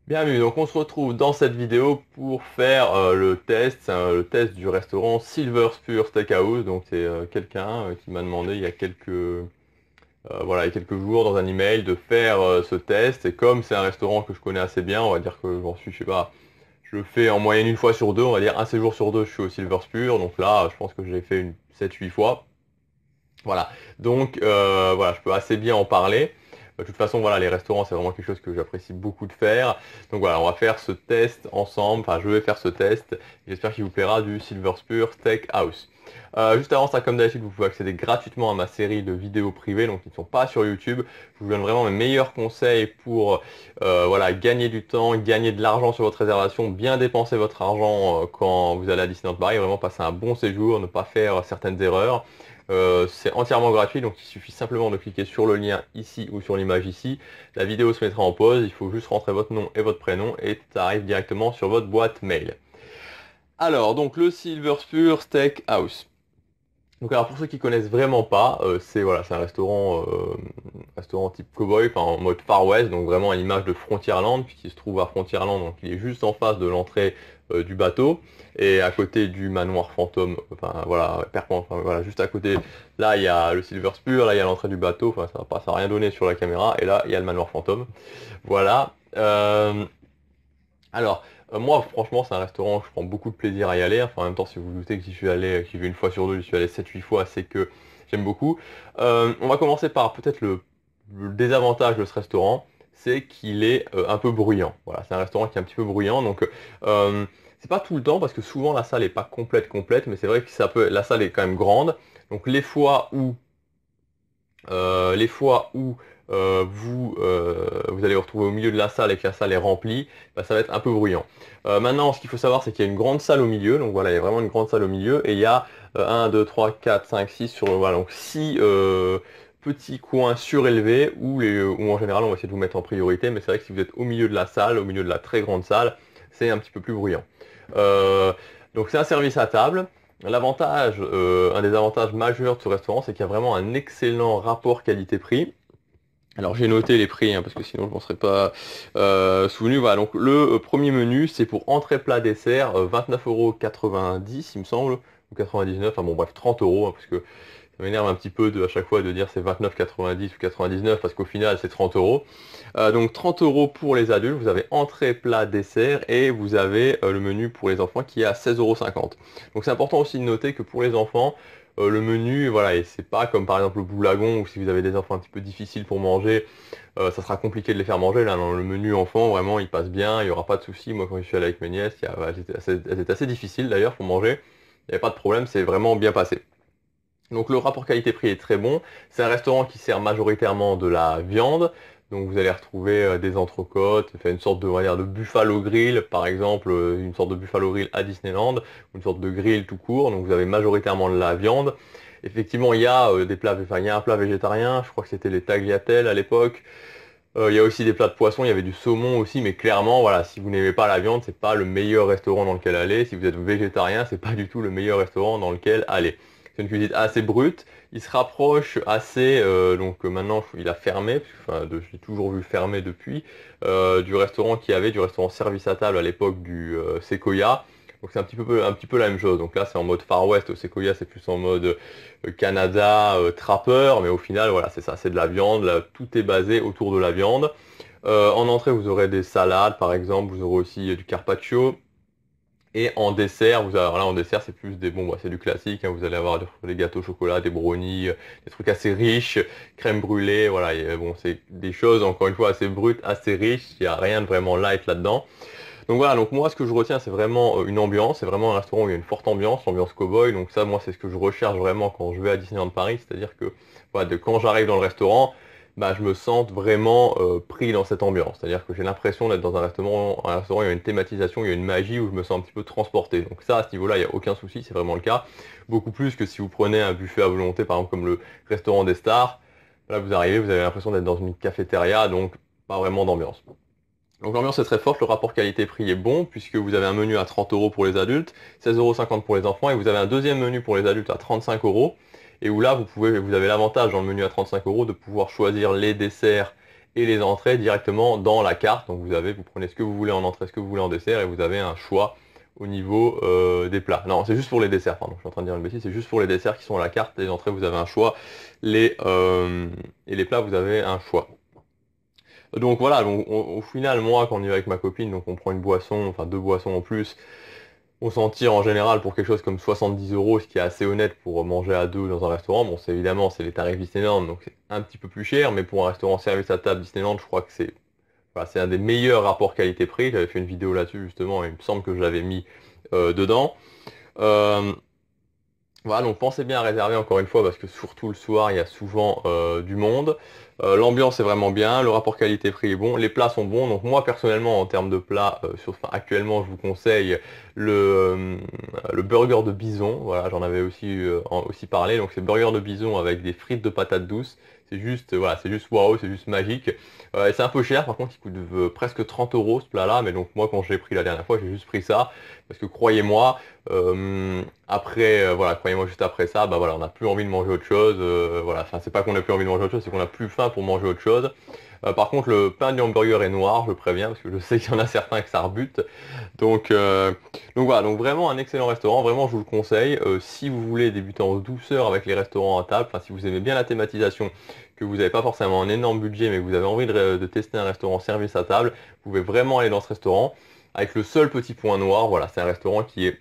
Bienvenue, donc on se retrouve dans cette vidéo pour faire le test, le test du restaurant Silver Spur Steakhouse. Donc c'est quelqu'un qui m'a demandé il y a voilà, il y a quelques jours dans un email de faire ce test. Et comme c'est un restaurant que je connais assez bien, on va dire que j'en suis, je sais pas, je le fais en moyenne une fois sur deux, on va dire un séjour sur deux, je suis au Silver Spur. Donc là, je pense que je l'ai fait une 7-8 fois. Voilà, donc voilà, je peux assez bien en parler. De toute façon, voilà, les restaurants, c'est vraiment quelque chose que j'apprécie beaucoup de faire. Donc voilà, on va faire ce test ensemble. Enfin, je vais faire ce test. J'espère qu'il vous plaira du Silver Spur Steakhouse. Juste avant ça, comme d'habitude, vous pouvez accéder gratuitement à ma série de vidéos privées, donc qui ne sont pas sur YouTube. Je vous donne vraiment mes meilleurs conseils pour voilà, gagner du temps, gagner de l'argent sur votre réservation, bien dépenser votre argent quand vous allez à Disneyland Paris, vraiment passer un bon séjour, ne pas faire certaines erreurs. C'est entièrement gratuit, donc il suffit simplement de cliquer sur le lien ici ou sur l'image ici. La vidéo se mettra en pause, il faut juste rentrer votre nom et votre prénom et ça arrive directement sur votre boîte mail. Alors, donc le Silver Spur Steakhouse. Donc alors pour ceux qui connaissent vraiment pas, c'est voilà, c'est un restaurant type cowboy, enfin en mode Far West, donc vraiment à l'image de Frontierland, puisqu'il se trouve à Frontierland, donc il est juste en face de l'entrée du bateau et à côté du manoir fantôme, enfin voilà, enfin, voilà, juste à côté, là il y a le Silver Spur, là il y a l'entrée du bateau, enfin ça va rien donner sur la caméra, et là il y a le manoir fantôme. Voilà. Alors, moi, franchement, c'est un restaurant où je prends beaucoup de plaisir à y aller. Enfin, en même temps, si vous vous doutez que j'y suis allé, que j'y vais une fois sur deux, j'y suis allé 7-8 fois, c'est que j'aime beaucoup. On va commencer par peut-être le désavantage de ce restaurant, c'est qu'il est un peu bruyant. Voilà, c'est un restaurant qui est un petit peu bruyant, donc c'est pas tout le temps, parce que souvent la salle est pas complète, mais c'est vrai que la salle est quand même grande. Donc les fois où vous allez vous retrouver au milieu de la salle et que la salle est remplie, bah, ça va être un peu bruyant. Maintenant, ce qu'il faut savoir, c'est qu'il y a une grande salle au milieu. Donc voilà, il y a vraiment une grande salle au milieu. Et il y a 1, 2, 3, 4, 5, 6 sur voilà, donc 6 petits coins surélevés où en général on va essayer de vous mettre en priorité. Mais c'est vrai que si vous êtes au milieu de la salle, au milieu de la très grande salle, c'est un petit peu plus bruyant. Euh, donc c'est un service à table. Un des avantages majeurs de ce restaurant, c'est qu'il y a vraiment un excellent rapport qualité-prix. Alors j'ai noté les prix, hein, parce que sinon je ne m'en serais pas souvenu. Voilà, donc le premier menu, c'est pour entrée, plat, dessert, 29,90 € il me semble, ou 99, enfin bon bref, 30 euros, hein, parce que ça m'énerve un petit peu à chaque fois de dire c'est 29,90 ou 99, parce qu'au final c'est 30 euros. Donc 30 euros pour les adultes, vous avez entrée, plat, dessert, et vous avez le menu pour les enfants qui est à 16,50 €. Donc c'est important aussi de noter que pour les enfants, le menu, voilà, et c'est pas comme par exemple le boulagon, où si vous avez des enfants un petit peu difficiles pour manger, ça sera compliqué de les faire manger. Là, dans le menu enfant, vraiment, il passe bien, il n'y aura pas de souci. Moi, quand je suis allé avec mes nièces, elles étaient assez difficiles d'ailleurs pour manger. Il n'y avait pas de problème, c'est vraiment bien passé. Donc le rapport qualité-prix est très bon. C'est un restaurant qui sert majoritairement de la viande. Donc vous allez retrouver des entrecôtes, enfin, une sorte de, on va dire, de buffalo grill, par exemple, une sorte de buffalo grill à Disneyland, une sorte de grill tout court. Donc vous avez majoritairement de la viande. Effectivement, il y a des plats, enfin, il y a un plat végétarien, je crois que c'était les tagliatelles à l'époque. Il y a aussi des plats de poisson, il y avait du saumon aussi, mais clairement, voilà, si vous n'aimez pas la viande, c'est pas le meilleur restaurant dans lequel aller. Si vous êtes végétarien, c'est pas du tout le meilleur restaurant dans lequel aller. C'est une cuisine assez brute. Il se rapproche assez, donc maintenant il a fermé, enfin, je l'ai toujours vu fermer depuis, du restaurant qu'il y avait, du restaurant service à table à l'époque du Sequoia. Donc c'est un petit peu la même chose. Donc là c'est en mode Far West, au Sequoia c'est plus en mode Canada, trappeur, mais au final voilà c'est ça, c'est de la viande, là, tout est basé autour de la viande. En entrée vous aurez des salades par exemple, vous aurez aussi du carpaccio. Et en dessert, alors là en dessert c'est plus des bon bah, c'est du classique, hein, vous allez avoir des gâteaux au chocolat, des brownies, des trucs assez riches, crème brûlée, voilà, bon c'est des choses encore une fois assez brutes, assez riches, il n'y a rien de vraiment light là-dedans. Donc voilà, donc moi ce que je retiens c'est vraiment une ambiance, c'est vraiment un restaurant où il y a une forte ambiance, l'ambiance cowboy, donc ça moi c'est ce que je recherche vraiment quand je vais à Disneyland Paris, c'est-à-dire que voilà, quand j'arrive dans le restaurant, bah, je me sens vraiment pris dans cette ambiance, c'est-à-dire que j'ai l'impression d'être dans un restaurant, il y a une thématisation, il y a une magie où je me sens un petit peu transporté, donc ça à ce niveau-là il n'y a aucun souci, c'est vraiment le cas, beaucoup plus que si vous prenez un buffet à volonté par exemple comme le restaurant des stars, là vous arrivez, vous avez l'impression d'être dans une cafétéria, donc pas vraiment d'ambiance. Donc l'ambiance est très forte, le rapport qualité-prix est bon, puisque vous avez un menu à 30 euros pour les adultes, 16,50 € pour les enfants, et vous avez un deuxième menu pour les adultes à 35 euros, et où là vous avez l'avantage dans le menu à 35 € de pouvoir choisir les desserts et les entrées directement dans la carte. Donc vous prenez ce que vous voulez en entrée, ce que vous voulez en dessert, et vous avez un choix au niveau des plats. Non, c'est juste pour les desserts, pardon, je suis en train de dire une bêtise, c'est juste pour les desserts qui sont à la carte. Les entrées, vous avez un choix, et les plats, vous avez un choix. Donc voilà, donc, au final, moi, quand on y va avec ma copine, donc on prend une boisson, enfin 2 boissons en plus, on s'en tire en général pour quelque chose comme 70 euros, ce qui est assez honnête pour manger à 2 dans un restaurant. Bon, c'est évidemment, c'est les tarifs Disneyland, donc c'est un petit peu plus cher, mais pour un restaurant service à table Disneyland, je crois que c'est voilà, c'est un des meilleurs rapports qualité-prix. J'avais fait une vidéo là-dessus justement, et il me semble que je l'avais mis dedans. Euh, voilà, donc pensez bien à réserver encore une fois, parce que surtout le soir, il y a souvent du monde. L'ambiance est vraiment bien, le rapport qualité-prix est bon, les plats sont bons. Donc moi personnellement, en termes de plats, actuellement, je vous conseille le burger de bison. Voilà, j'en avais aussi parlé. Donc c'est burger de bison avec des frites de patates douces. C'est juste, voilà, c'est juste waouh, c'est juste magique. Et c'est un peu cher, par contre, il coûte presque 30 euros ce plat-là. Mais donc moi, quand je l'ai pris la dernière fois, j'ai juste pris ça. Parce que croyez-moi, voilà, croyez-moi, juste après ça, bah voilà, on n'a plus envie de manger autre chose. Voilà, enfin, c'est pas qu'on n'a plus envie de manger autre chose, c'est qu'on n'a plus faim pour manger autre chose. Par contre, le pain du hamburger est noir, je préviens, parce que je sais qu'il y en a certains que ça rebute. Donc voilà, donc vraiment un excellent restaurant, vraiment je vous le conseille. Si vous voulez débuter en douceur avec les restaurants à table, enfin si vous aimez bien la thématisation, que vous n'avez pas forcément un énorme budget, mais que vous avez envie de tester un restaurant service à table, vous pouvez vraiment aller dans ce restaurant. Avec le seul petit point noir, voilà, c'est un restaurant qui est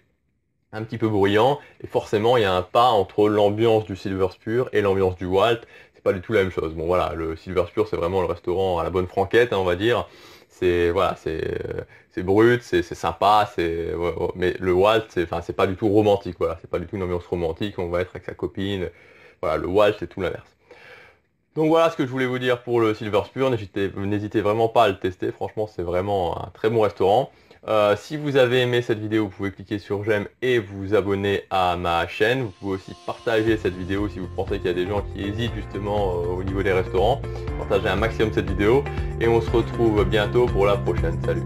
un petit peu bruyant, et forcément il y a un pas entre l'ambiance du Silver Spur et l'ambiance du Walt. C'est pas du tout la même chose. Bon voilà, le Silver Spur c'est vraiment le restaurant à la bonne franquette, hein, on va dire. C'est voilà, c'est brut, c'est sympa, mais le Walt c'est pas du tout romantique, voilà, c'est pas du tout une ambiance romantique, on va être avec sa copine. Voilà, le Walt c'est tout l'inverse. Donc voilà ce que je voulais vous dire pour le Silver Spur. N'hésitez vraiment pas à le tester, franchement c'est vraiment un très bon restaurant. Si vous avez aimé cette vidéo, vous pouvez cliquer sur j'aime et vous abonner à ma chaîne. Vous pouvez aussi partager cette vidéo si vous pensez qu'il y a des gens qui hésitent justement au niveau des restaurants. Partagez un maximum cette vidéo et on se retrouve bientôt pour la prochaine. Salut!